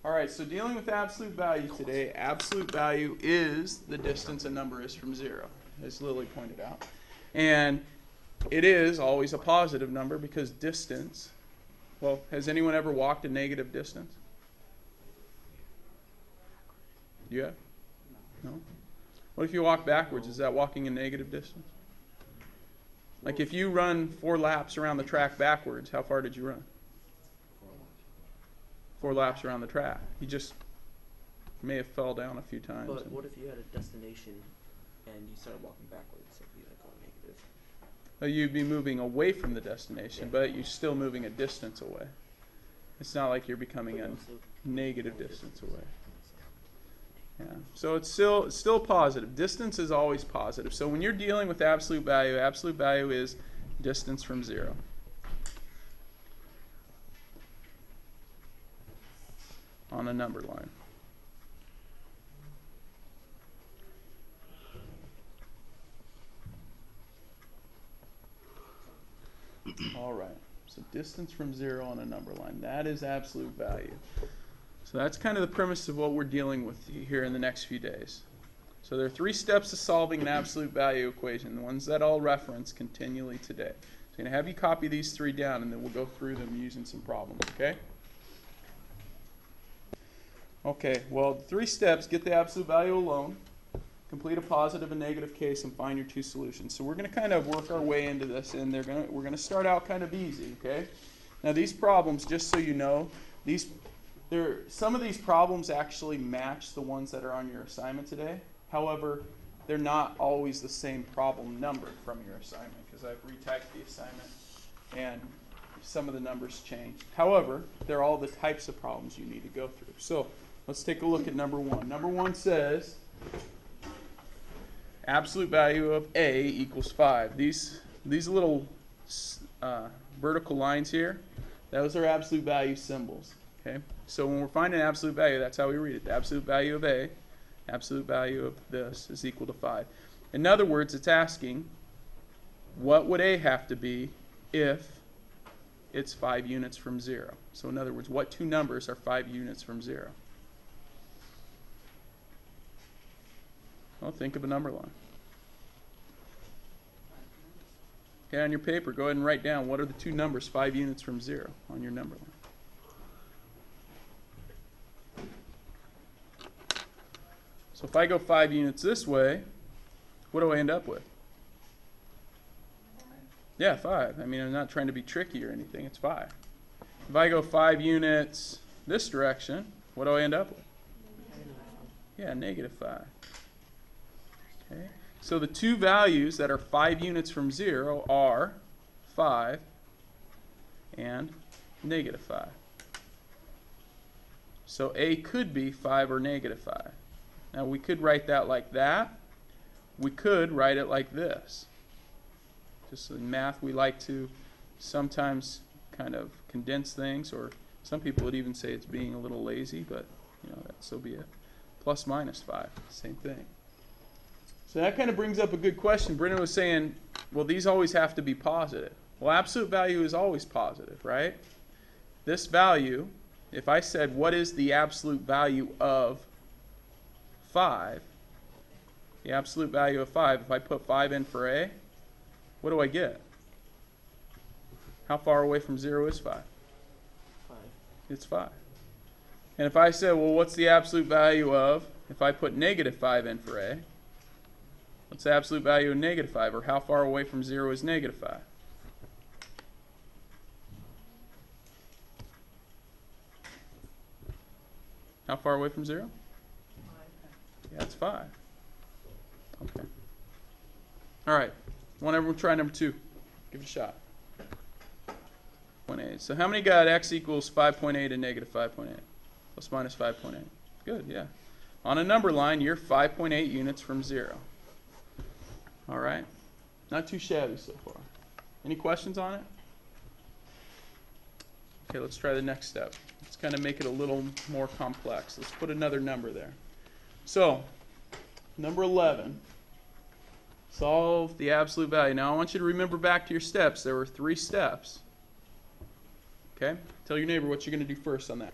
All right, so dealing with absolute value today, absolute value is the distance a number is from 0, as Lily pointed out. And it is always a positive number because distance, well, has anyone ever walked a negative distance? You have? No? What if you walk backwards? Is that walking a negative distance? Like if you run 4 laps around the track backwards, how far did you run? 4 laps around the track. You just may have fell down a few times. But what if you had a destination and you started walking backwards? It'd be like all negative. You'd be moving away from the destination, but you're still moving a distance away. It's not like you're becoming a negative distance away. Yeah. So it's still positive. Distance is always positive. So when you're dealing with absolute value is distance from 0. On a number line. All right, so distance from 0 on a number line. That is absolute value. So that's kind of the premise of what we're dealing with here in the next few days. So there are 3 steps to solving an absolute value equation, the ones that I'll reference continually today. So I'm going to have you copy these 3 down, and then we'll go through them using some problems, okay? Okay, well, 3 steps: get the absolute value alone, complete a positive and negative case, and find your 2 solutions. So we're going to kind of work our way into this, and we're going to start out kind of easy, okay? Now these problems, just so you know, some of these problems actually match the ones that are on your assignment today. However, they're not always the same problem number from your assignment because I've retyped the assignment and some of the numbers changed. However, they're all the types of problems you need to go through. So let's take a look at number 1. Number 1 says absolute value of A equals 5. These little vertical lines here, those are absolute value symbols. Okay? So when we're finding absolute value, that's how we read it. The absolute value of A, absolute value of this is equal to 5. In other words, it's asking, what would A have to be if it's 5 units from 0? So in other words, what 2 numbers are 5 units from 0? Well, think of a number line. Okay, on your paper, go ahead and write down what are the 2 numbers 5 units from 0 on your number line. So if I go 5 units this way, what do I end up with? Yeah, 5. I mean, I'm not trying to be tricky or anything. It's 5. If I go 5 units this direction, what do I end up with? Yeah, negative 5. Okay. So the 2 values that are 5 units from 0 are 5 and negative 5. So A could be 5 or negative 5. Now we could write that like that. We could write it like this. Just in math, we like to sometimes kind of condense things, or some people would even say it's being a little lazy, but you know, so be it. Plus minus 5, same thing. So that kind of brings up a good question. Brendan was saying, well, these always have to be positive. Well, absolute value is always positive, right? This value, if I said, what is the absolute value of 5? The absolute value of 5, if I put 5 in for A, what do I get? How far away from 0 is 5? 5. It's 5. And if I said, well, what's the absolute value of, if I put negative 5 in for A, what's the absolute value of negative 5? Or how far away from 0 is negative 5? How far away from 0? 5. Yeah, it's 5. Okay. All right. Want everyone to try number 2. Give it a shot. 0.8. So how many got x equals 5.8 and negative 5.8? Plus minus 5.8. Good, yeah. On a number line, you're 5.8 units from 0. All right. Not too shabby so far. Any questions on it? Okay, let's try the next step. Let's kind of make it a little more complex. Let's put another number there. So, number 11. Solve the absolute value. Now I want you to remember back to your steps. There were 3 steps. Okay? Tell your neighbor what you're going to do first on that.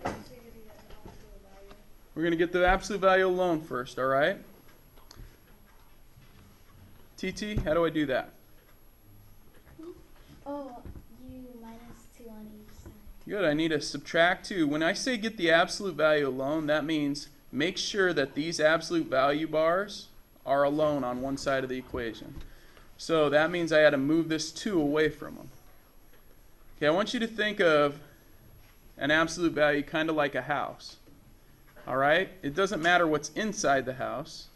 We're going to get the absolute value alone first, all right? TT, how do I do that? Oh, you minus 2 on each side. Good, I need to subtract 2. When I say get the absolute value alone, that means make sure that these absolute value bars are alone on one side of the equation. So that means I had to move this 2 away from them. Okay, I want you to think of an absolute value kind of like a house. All right? It doesn't matter what's inside the house.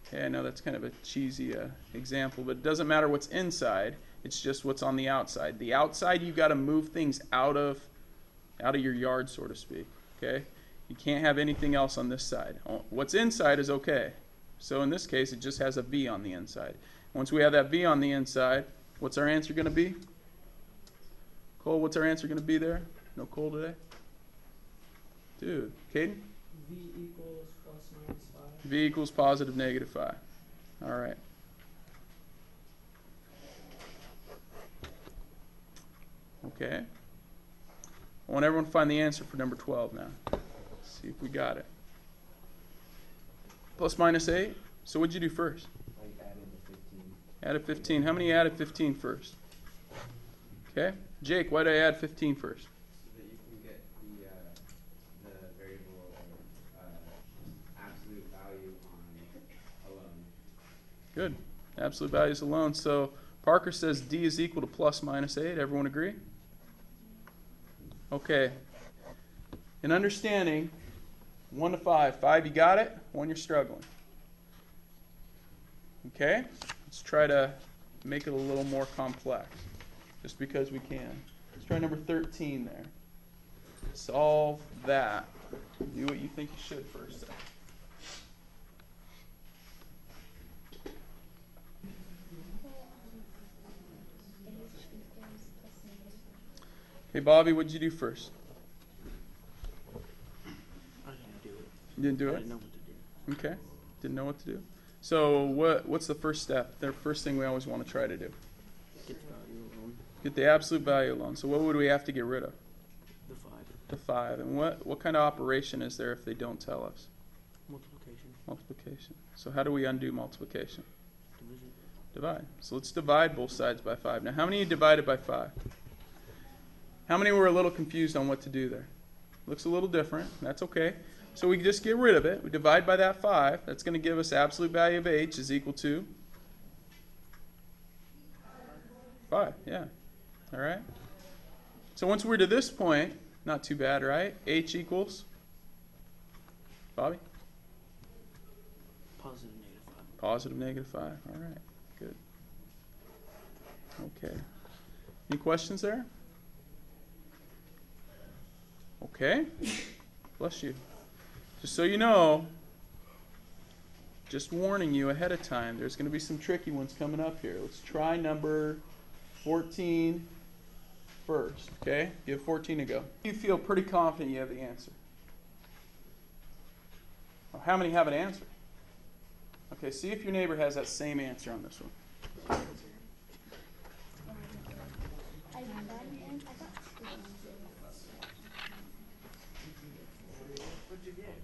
Okay, I know that's kind of a cheesy example, but it doesn't matter what's inside. It's just what's on the outside. The outside, you've got to move things out of your yard, so to speak. Okay? You can't have anything else on this side. What's inside is okay. So in this case, it just has a V on the inside. Once we have that V on the inside, what's our answer going to be? Cole, what's our answer going to be there? No Cole today? Dude, Caden? V equals plus minus 5. V equals positive negative 5. All right. Okay. I want everyone to find the answer for number 12 now. Let's see if we got it. Plus minus 8. So what'd you do first? I added the 15. Added 15. How many added 15 first? Okay. Jake, why did I add 15 first? So that you can get the variable absolute value on alone. Good. Absolute values alone. So Parker says D is equal to plus minus 8. Everyone agree? Okay. In understanding, 1 to 5. 5, you got it. 1, you're struggling. Okay? Let's try to make it a little more complex, just because we can. Let's try number 13 there. Solve that. Do what you think you should first. Hey, Bobby, what did you do first? I didn't do it. You didn't do I it? didn't know what to do. Okay. Didn't know what to do. So what's the first step? The first thing we always want to try to do. Get the value alone. Get the absolute value alone. So what would we have to get rid of? The 5. The 5. And what kind of operation is there if they don't tell us? Multiplication. Multiplication. So how do we undo multiplication? Division. Divide. So let's divide both sides by 5. Now how many divided by 5? How many were a little confused on what to do there? Looks a little different. That's okay. So we just get rid of it. We divide by that 5. That's going to give us absolute value of h is equal to 5. Yeah. All right. So once we're to this point, not too bad, right? H equals Bobby? Positive negative 5. Positive negative 5. All right. Good. Okay. Any questions there? Okay. Bless you. Just so you know, just warning you ahead of time, there's going to be some tricky ones coming up here. Let's try number 14 first, okay? Give 14 a go. You feel pretty confident you have the answer. Well, how many have an answer? Okay, see if your neighbor has that same answer on this one. I got 2 answers. What'd you get?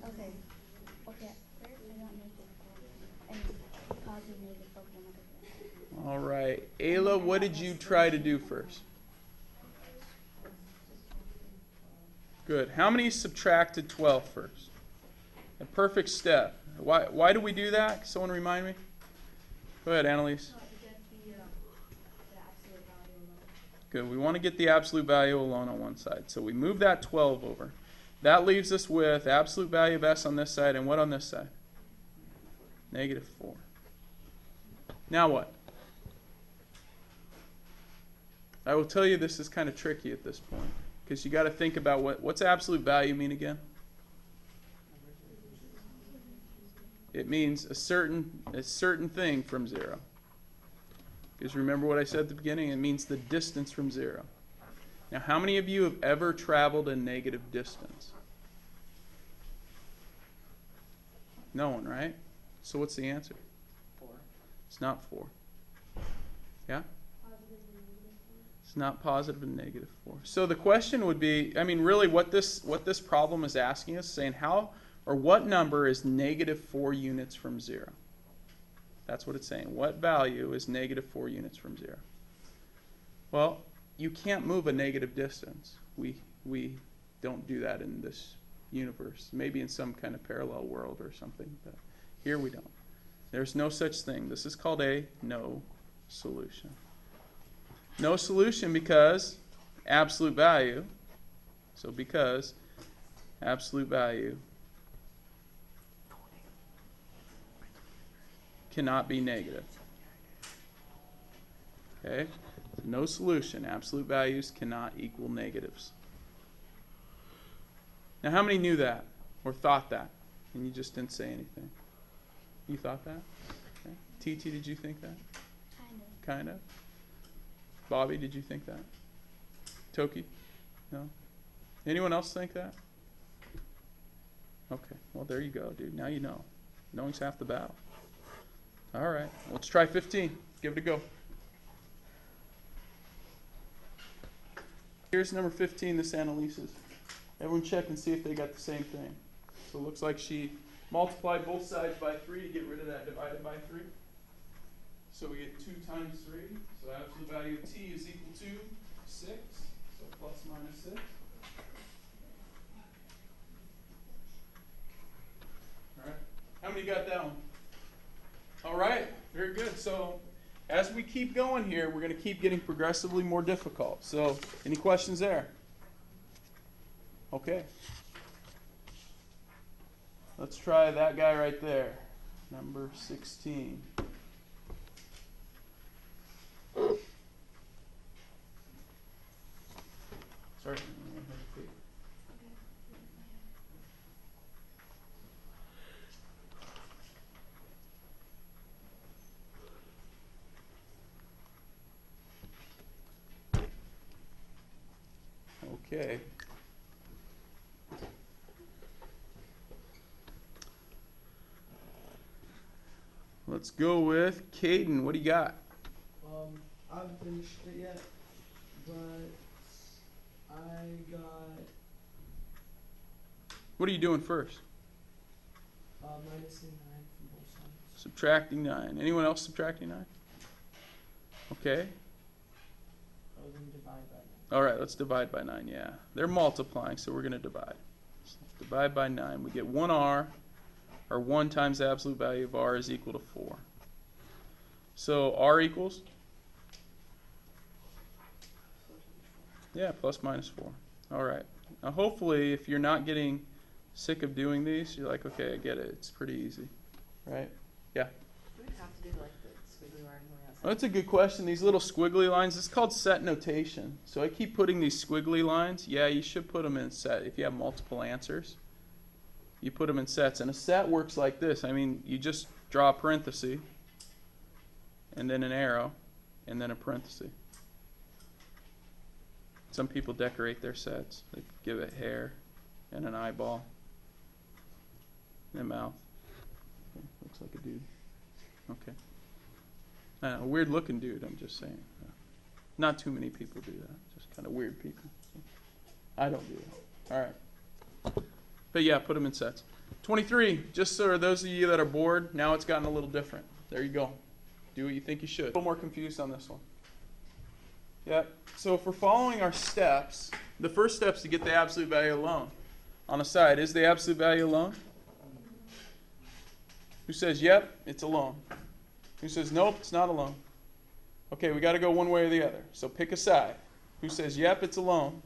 Okay. Okay. First, I got negative 4. And positive negative 4. All right. Ayla, what did you try to do first? Good. How many subtracted 12 first? A perfect step. Why do we do that? Someone remind me? Go ahead, Annalise. Good. We want to get the absolute value alone on one side. So we move that 12 over. That leaves us with absolute value of s on this side, and what on this side? Negative 4. Now what? I will tell you this is kind of tricky at this point, because you got to think about what's absolute value mean again? It means a certain thing from 0. Because remember what I said at the beginning? It means the distance from 0. Now, how many of you have ever traveled a negative distance? No one, right? So what's the answer? 4. It's not 4. Yeah? It's not positive and negative 4. So the question would be, I mean, really what this problem is asking us, saying how or what number is negative 4 units from 0? That's what it's saying. What value is negative 4 units from 0? Well, you can't move a negative distance. We don't do that in this universe. Maybe in some kind of parallel world or something, but here we don't. There's no such thing. This is called a no solution. No solution because absolute value. So because absolute value cannot be negative. Okay? No solution. Absolute values cannot equal negatives. Now, how many knew that or thought that? And you just didn't say anything. You thought that? Okay. TT, did you think that? Kind of. Bobby, did you think that? Toki? No? Anyone else think that? Okay. Well, there you go, dude. Now you know. Knowing's half the battle. All right. Let's try 15. Give it a go. Here's number 15, this Annalise's. Everyone check and see if they got the same thing. So it looks like she multiplied both sides by 3 to get rid of that divided by 3. So we get 2 times 3. So absolute value of t is equal to 6. So plus minus 6. All right. How many got that one? All right. Very good. So as we keep going here, we're going to keep getting progressively more difficult. So any questions there? Okay. Let's try that guy right there. Number 16. Sorry. Okay. Let's go with Caden. What do you got? I haven't finished it yet, but I got What are you doing first? minus 9 from both sides. Subtracting 9. Anyone else subtracting 9? Okay. I was going to divide by 9. All right, let's divide by 9. Yeah. They're multiplying, so we're going to divide. So divide by 9. We get 1r, or 1 times the absolute value of r is equal to 4. So r equals? Yeah, plus minus 4. All right. Now hopefully, if you're not getting sick of doing these, you're like, okay, I get it. It's pretty easy. Right? Yeah. Do we have to do like the squiggly line going outside? Well, that's a good question. These little squiggly lines, it's called set notation. So I keep putting these squiggly lines. Yeah, you should put them in set. If you have multiple answers, you put them in sets. And a set works like this. I mean, you just draw a parenthesis, and then an arrow, and then a parenthesis. Some people decorate their sets. They give it hair and an eyeball and a mouth. Okay, looks like a dude. Okay. A weird looking dude, I'm just saying. Not too many people do that. Just kind of weird people. I don't do that. All right. But yeah, put them in sets. 23, just so those of you that are bored, now it's gotten a little different. There you go. Do what you think you should. A little more confused on this one. Yeah, so if we're following our steps, the first step is to get the absolute value alone. On the side, is the absolute value alone? Who says, yep, it's alone? Who says, nope, it's not alone? Okay, we got to go one way or the other. So pick a side. Who says, yep, it's alone?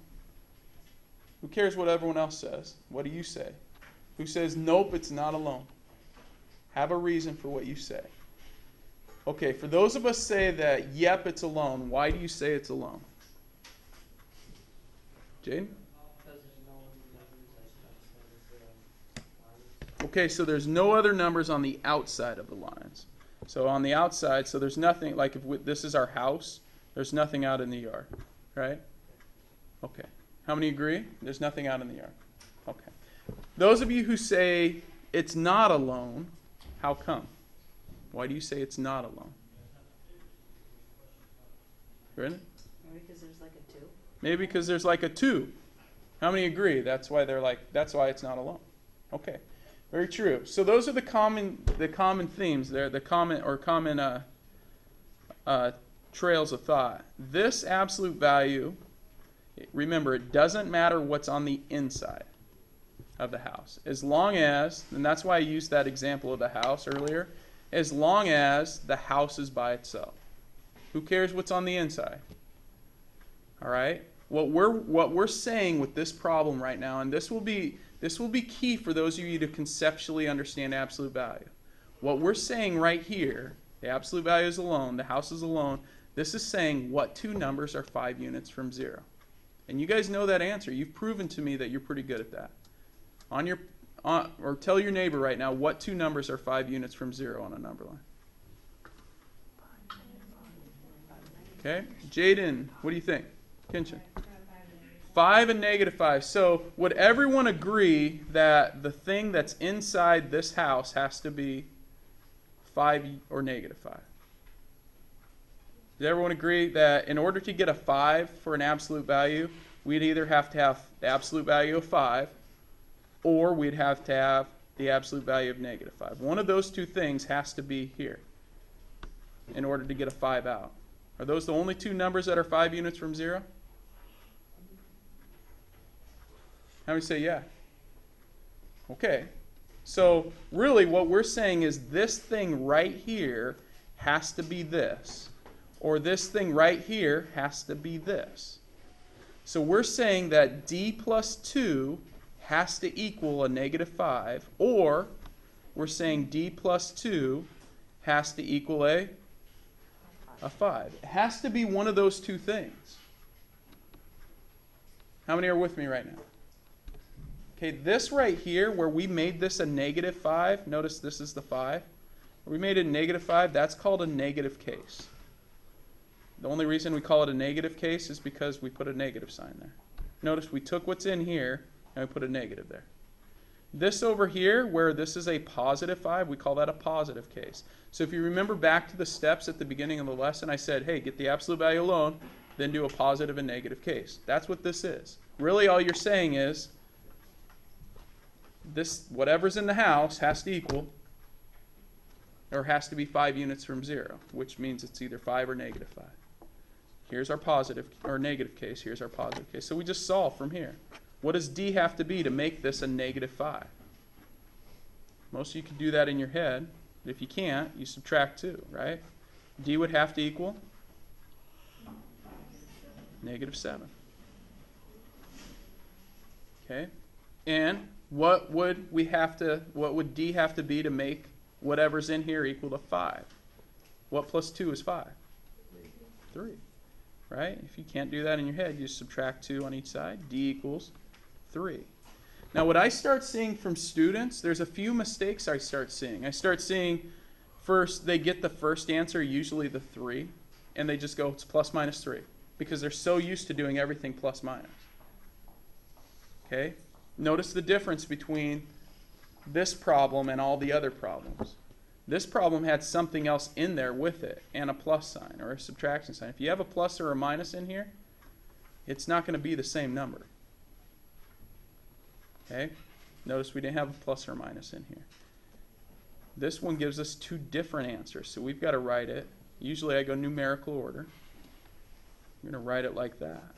Who cares what everyone else says? What do you say? Who says, nope, it's not alone? Have a reason for what you say. Okay, for those of us say that, yep, it's alone, why do you say it's alone? Jaden? Because there's no numbers outside of the lines. Okay, so there's no other numbers on the outside of the lines. So on the outside, so there's nothing, like if this is our house, there's nothing out in the yard, right? Okay. How many agree? There's nothing out in the yard. Okay. Those of you who say it's not alone, how come? Why do you say it's not alone? Really? Because there's Maybe because there's like a 2. How many agree? That's why it's not alone. Okay. Very true. So those are the common themes there, the common trails of thought. This absolute value, remember, it doesn't matter what's on the inside of the house. As long as, and that's why I used that example of the house earlier, as long as the house is by itself. Who cares what's on the inside? All right? What we're saying with this problem right now, and this will be key for those of you to conceptually understand absolute value. What we're saying right here, the absolute value is alone, the house is alone, this is saying what two numbers are 5 units from 0. And you guys know that answer. You've proven to me that you're pretty good at that. Or tell your neighbor right now, what two numbers are 5 units from 0 on a number line? Okay. Jaden, what do you think? Kenshin? 5 and -5. So would everyone agree that the thing that's inside this house has to be 5 or -5? Does everyone agree that in order to get a 5 for an absolute value, we'd either have to have the absolute value of 5, or we'd have to have the absolute value of -5. One of those two things has to be here in order to get a 5 out. Are those the only two numbers that are 5 units from 0? How many say yeah? Okay. So really what we're saying is this thing right here has to be this. Or this thing right here has to be this. So we're saying that D plus 2 has to equal a -5. Or we're saying D plus 2 has to equal a 5. It has to be one of those two things. How many are with me right now? Okay, this right here, where we made this a -5, notice this is the 5. Where we made it a -5, that's called a negative case. The only reason we call it a negative case is because we put a negative sign there. Notice we took what's in here and we put a negative there. This over here, where this is a +5, we call that a positive case. So if you remember back to the steps at the beginning of the lesson, I said, hey, get the absolute value alone, then do a positive and negative case. That's what this is. Really all you're saying is, this, whatever's in the house has to equal, or has to be 5 units from 0, which means it's either 5 or -5. Here's our positive or negative case. Here's our positive case. So we just solve from here. What does D have to be to make this a -5? Most of you can do that in your head. If you can't, you subtract 2, right? D would have to equal -7. Okay? And what would D have to be to make whatever's in here equal to 5? What plus 2 is 5? 3. Right? If you can't do that in your head, you just subtract 2 on each side. D equals 3. Now what I start seeing from students, there's a few mistakes I start seeing. I start seeing first, they get the first answer, usually the 3, and they just go, it's ±3, because they're so used to doing everything ±. Okay? Notice the difference between this problem and all the other problems. This problem had something else in there with it, and a plus sign or a subtraction sign. If you have a plus or a minus in here, it's not going to be the same number. Okay? Notice we didn't have a plus or a minus in here. This one gives us 2 different answers, so we've got to write it. Usually I go numerical order. I'm going to write it like that.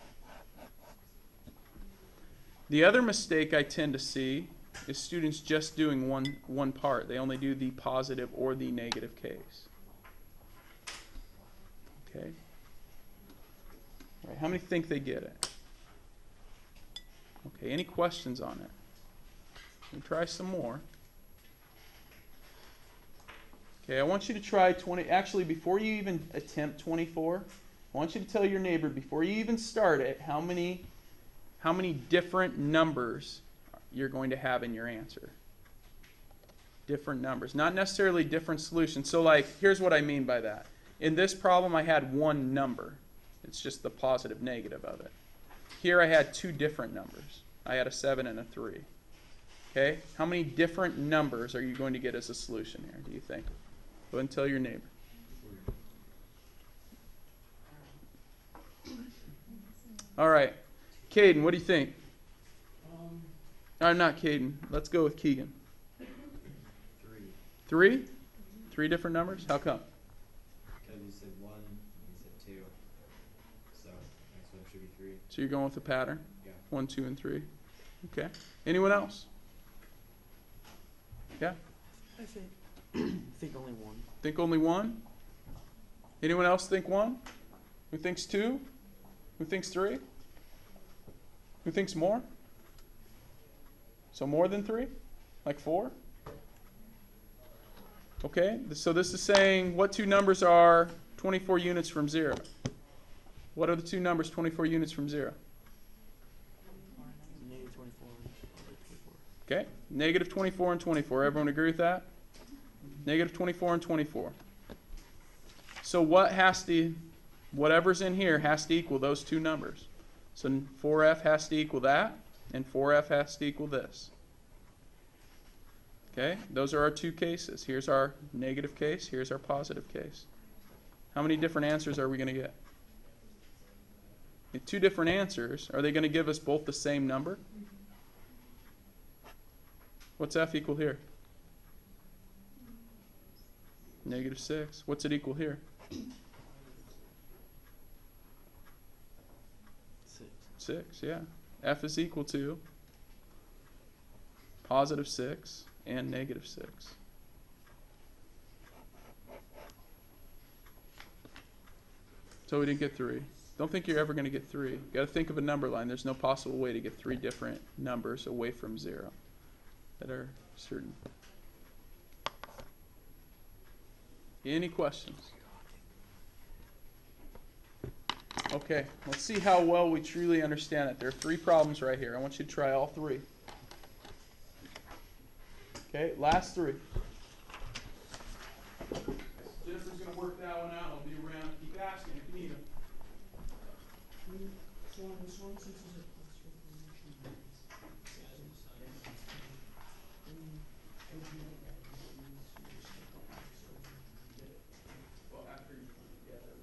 The other mistake I tend to see is students just doing one part. They only do the positive or the negative case. Okay? All right, how many think they get it? Okay, any questions on it? We'll try some more. Okay, I want you to try 20. Actually, before you even attempt 24, I want you to tell your neighbor, before you even start it, how many different numbers you're going to have in your answer. Different numbers. Not necessarily different solutions. So like, here's what I mean by that. In this problem, I had one number. It's just the positive, negative of it. Here I had 2 different numbers. I had a 7 and a 3. Okay? How many different numbers are you going to get as a solution here, do you think? Go ahead and tell your neighbor. All right. Caden, what do you think? Um, Not Caden. Let's go with Keegan. 3. 3? 3 different numbers? How come? Because you said 1 and you said 2. So next one should be 3. So you're going with the pattern? Yeah. 1, 2, and 3. Okay. Anyone else? Yeah? I think only one. Think only 1? Anyone else think 1? Who thinks 2? Who thinks 3? Who thinks more? So more than 3? Like 4? Okay, so this is saying what 2 numbers are 24 units from 0? What are the 2 numbers 24 units from 0? Negative 24 and positive 24. Okay, negative 24 and 24. Everyone agree with that? Negative 24 and 24. So what has to, whatever's in here has to equal those 2 numbers. So 4f has to equal that, and 4f has to equal this. Okay, those are our 2 cases. Here's our negative case, here's our positive case. How many different answers are we going to get? 2 different answers. Are they going to give us both the same number? What's f equal here? Negative 6. What's it equal here? 6. 6, yeah. F is equal to positive 6 and negative 6. So we didn't get 3. Don't think you're ever going to get 3. You got to think of a number line. There's no possible way to get 3 different numbers away from 0 that are certain. Any questions? Okay, let's see how well we truly understand it. There are 3 problems right here. I want you to try all 3. Okay, last 3. Jennifer's going to work that one out. I'll be around. Keep asking if you need them. so on this one, since it's a plus information, Well, after you put it together,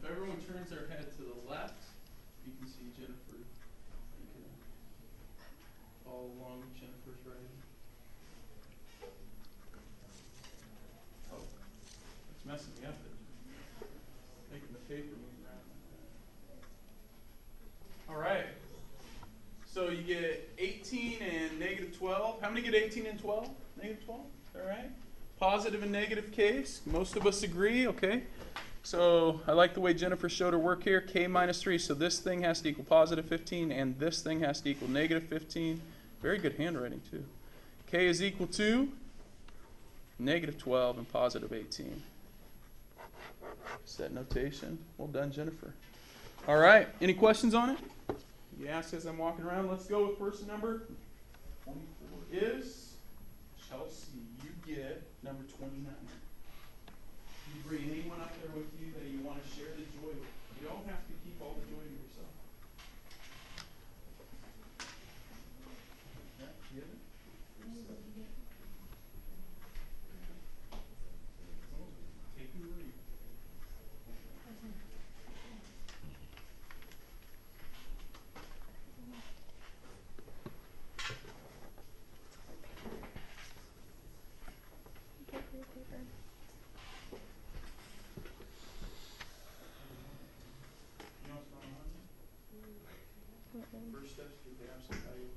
if everyone turns their head to the left, you can see Jennifer. You can follow along with Jennifer's writing. Oh, it's messing me up. It's making the paper move around. All right. So you get 18 and negative 12. How many get 18 and 12? Negative 12? All right. Positive and negative case. Most of us agree. Okay. So I like the way Jennifer showed her work here. K minus 3. So this thing has to equal positive 15, and this thing has to equal negative 15. Very good handwriting, too. K is equal to negative 12 and positive 18. Set notation. Well done, Jennifer. All right. Any questions on it? You ask as I'm walking around. Let's go with person number 24 is Chelsea. You get number 29. You bring anyone up there with you that you want to share the joy with. You don't have to keep all the joy to yourself. Yeah, you get it? Take and read. You know what's going on? First steps to the absolute value.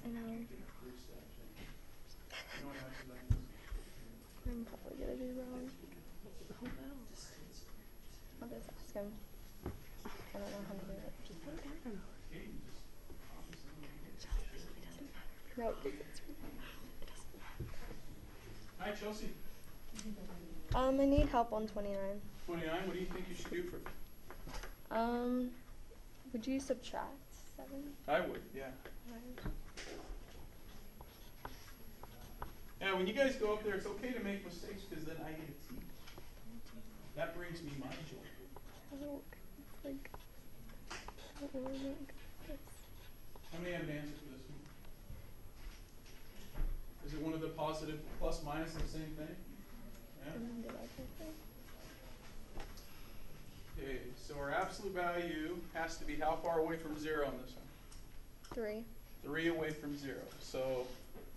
I know. Three steps. You know what absolute value is? I'm probably gonna be wrong. I'll just ask him. I don't know how to do it. Kaden just No. Hi, Chelsea. I need help on 29. 29. What do you think you should do for? Would you subtract 7? I would, yeah. Yeah, when you guys go up there, it's okay to make mistakes because then I get a T. That brings me my joy. Oh, it's like, I don't really make this. How many have an answer for this one? Is it one of the positive plus minus the same thing? Yeah. And then divide by 3. Okay, so our absolute value has to be how far away from 0 on this one? 3. 3 away from 0. So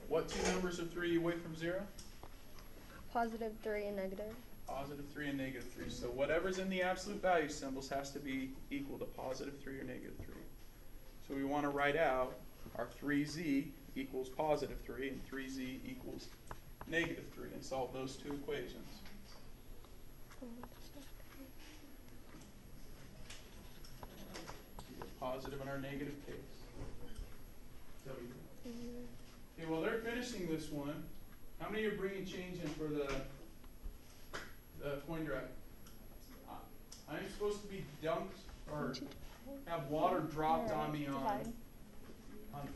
what two numbers are 3 away from 0? Positive 3 and negative. Positive 3 and negative 3. So whatever's in the absolute value symbols has to be equal to positive 3 or negative 3. So we want to write out our 3z equals positive 3 and 3z equals negative 3 and solve those two equations. Positive in our negative case. So okay, well they're finishing this one. How many are bringing change in for the coin drop? I'm supposed to be dunked or have water dropped on me on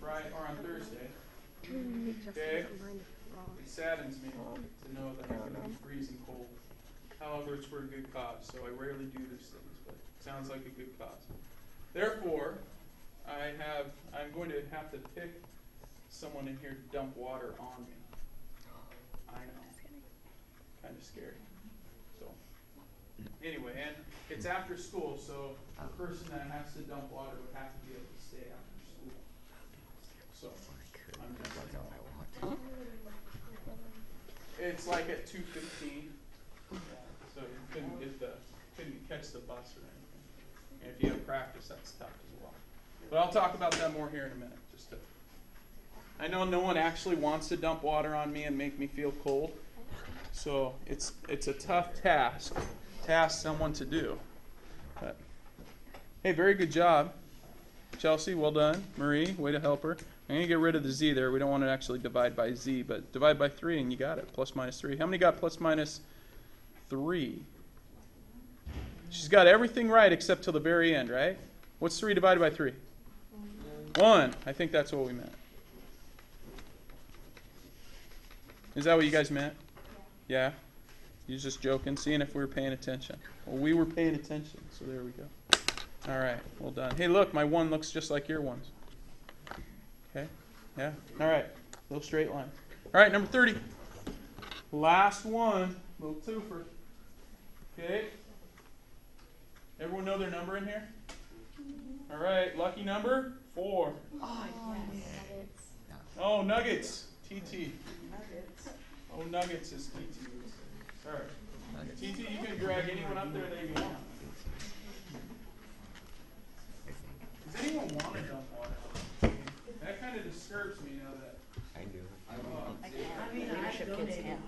Friday or on Thursday. Okay? It saddens me to know that I'm going to be freezing cold. However, it's for a good cause, so I rarely do these things, but it sounds like a good cause. Therefore, I'm going to have to pick someone in here to dump water on me. I know. Kind of scary. So, anyway, and it's after school, so the person that has to dump water would have to be able to stay after school. So, I'm just like, it's like at 2:15, so you couldn't catch the bus or anything. And if you have practice, that's tough as well. But I'll talk about that more here in a minute. I know no one actually wants to dump water on me and make me feel cold, so it's a tough task to ask someone to do. But, hey, very good job, Chelsea. Well done, Marie. Way to help her. I'm gonna get rid of the z there. We don't want to actually divide by z, but divide by 3 and you got it. Plus minus 3. How many got plus minus 3? She's got everything right except till the very end, right? What's 3 divided by 3? 1. I think that's what we meant. Is that what you guys meant? Yeah? You're just joking, seeing if we were paying attention. Well, we were paying attention, so there we go. All right, well done. Hey, look, my 1 looks just like your ones. Okay? Yeah? All right, little straight line. All right, number 30. Last one, little twofer. Okay? Everyone know their number in here? All right, lucky number 4. Oh, nuggets. TT. Oh, nuggets is TT. Sorry. TT, you can drag anyone up there that you want. Does anyone want to dump water? That kind of disturbs me now that I do. Leadership kids can.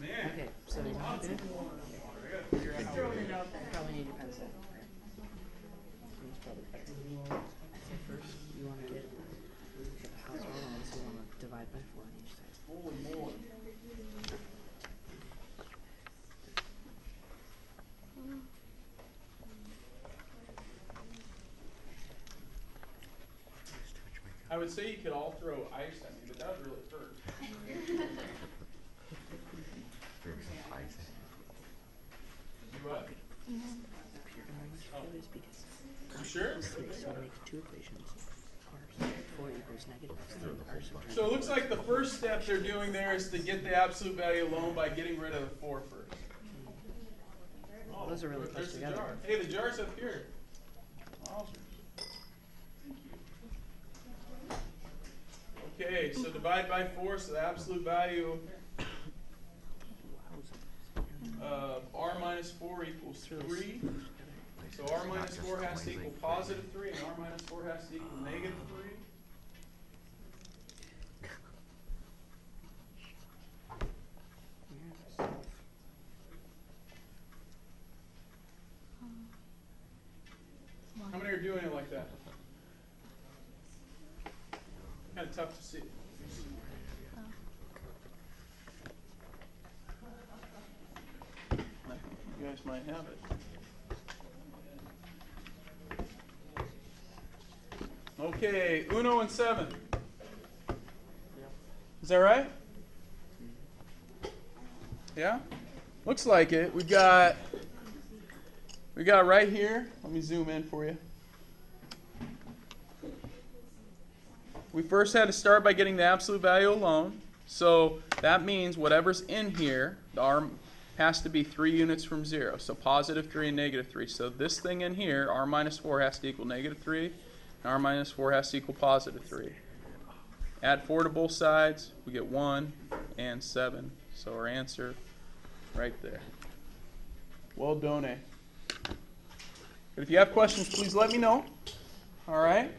man. Okay, so you're not Lots good. of water. I gotta figure out how to do it. Probably need your pencil. It's probably better. So first, you want to get the house roll, so you want to divide by 4 on each side. Holy moly. I would say you could all throw ice at me, but that would really hurt. You what? Oh. You sure? So make 2 equations. R 4 equals negative 3. R subtract. So it looks like the first step they're doing there is to get the absolute value alone by getting rid of the 4 first. Oh, Those are really close there's the together. jar. Hey, the jar's up here. Awesome. Okay, so divide by 4, so the absolute value of r minus 4 equals 3. So r minus 4 has to equal positive 3, and r minus 4 has to equal negative 3. How many are doing it like that? Kind of tough to see. You guys might have it. Okay, Uno and 7. Is that right? Yeah? Looks like it. We got right here. Let me zoom in for you. We first had to start by getting the absolute value alone. So that means whatever's in here, the r has to be 3 units from 0. So positive 3 and negative 3. So this thing in here, r minus 4 has to equal negative 3, and r minus 4 has to equal positive 3. Add 4 to both sides, we get 1 and 7. So our answer right there. Well done. If you have questions, please let me know. All right.